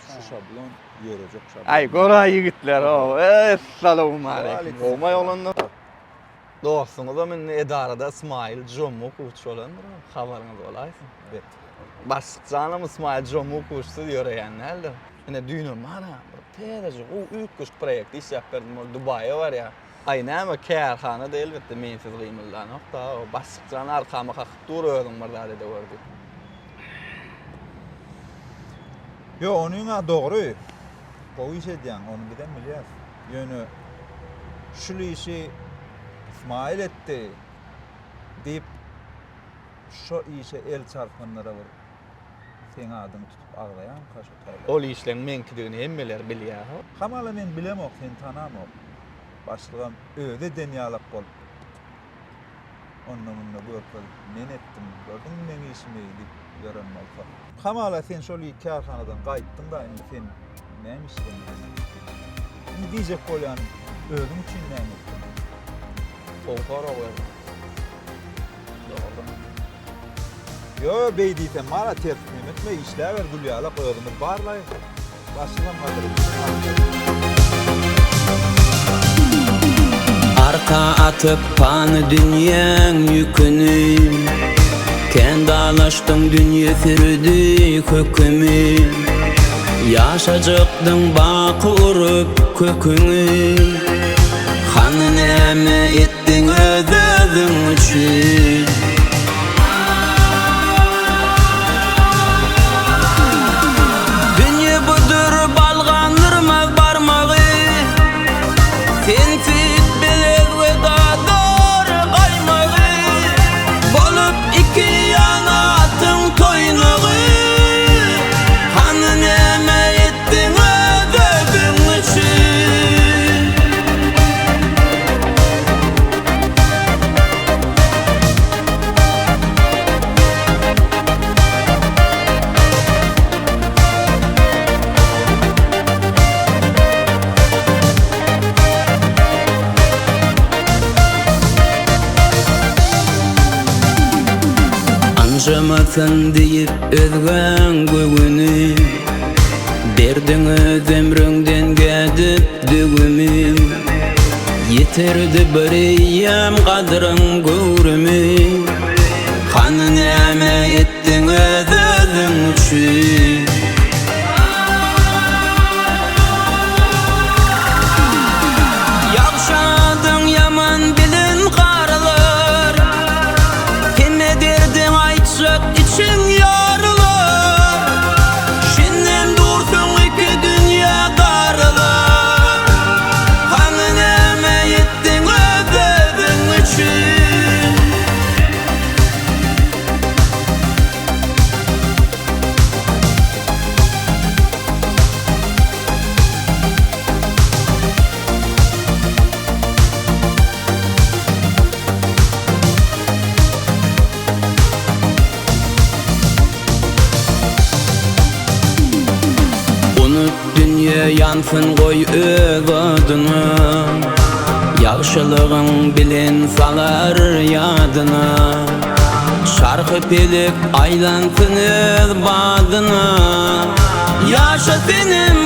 şu şablon yörejek şablon. Ay goray yigitler o. Assalamu alaykum. Olmay olanlar. Dostunuz men edarada İsmail Jomu kuçu olanlar. Habarınız olaysın. Evet. Başlıkçanım İsmail Jomu kuçu yöregenlerdir. Yine düğünüm mana. Tedece o üç proyekti iş yapırdım. Dubai'ye var ya. Aynen ama kârhana da elbette mensiz gıymıldan nokta. O başlıkçan arkama kakıp duruyordum barda dedi gördü. Yo onunla doğru. O iş ediyen onu bilen bilýär. Ýöne şu işi İsmail etti deyip şu işe el çarpanlara var. Sen adyny tutup ağlayan kaşa taylar. Ol işleň menkidigini hemmeler bilýär. Hamala men bilemok, sen tanamok. Başlığım öde denýalyk bol. Onunla görpel men etdim. Gördün mü men işimi deyip görenmolsa. Hamala sen şol kârhanadan gaýtdyň da indi sen näme işledin? Indi diýjek bolýan özüm üçin näme etdim? Kokara var. Yo beýditen mara tertip etme işläwer gülýalyk özümi barlay. Başlığım gadyr. Arka atıp panı dünýäň ýüküni, kendi alaşdyň dünýe sürdi kökümi. Yaşajykdyň baky urup köküňi, hany näme etdiň özüň üçin. Dünýe budur balgandyrmaz barmagy, sensiz belez we dadar gaýmagy, bolup iki ýanatyň toýnagy, hany näme etdiň özüň üçin. Anjamasyn diýip özgän gögüni, berdiň öz emriňden gedip dügümi. Yeterdi bir ýam gadryň görümi, hany näme etdiň özüň üçin. Ýagşadyň ýaman bilen garalar, kime derdiň aýtsak içiň ýarylar. Şenden dursun iki dünýä daralar, hany näme etdiň özüň üçin. Unut dünýä yansın goý öz adyna, ýagşylygyň bilen salar ýadyna. Şarky pelek aýlansyn öz badyna, ýaşa senem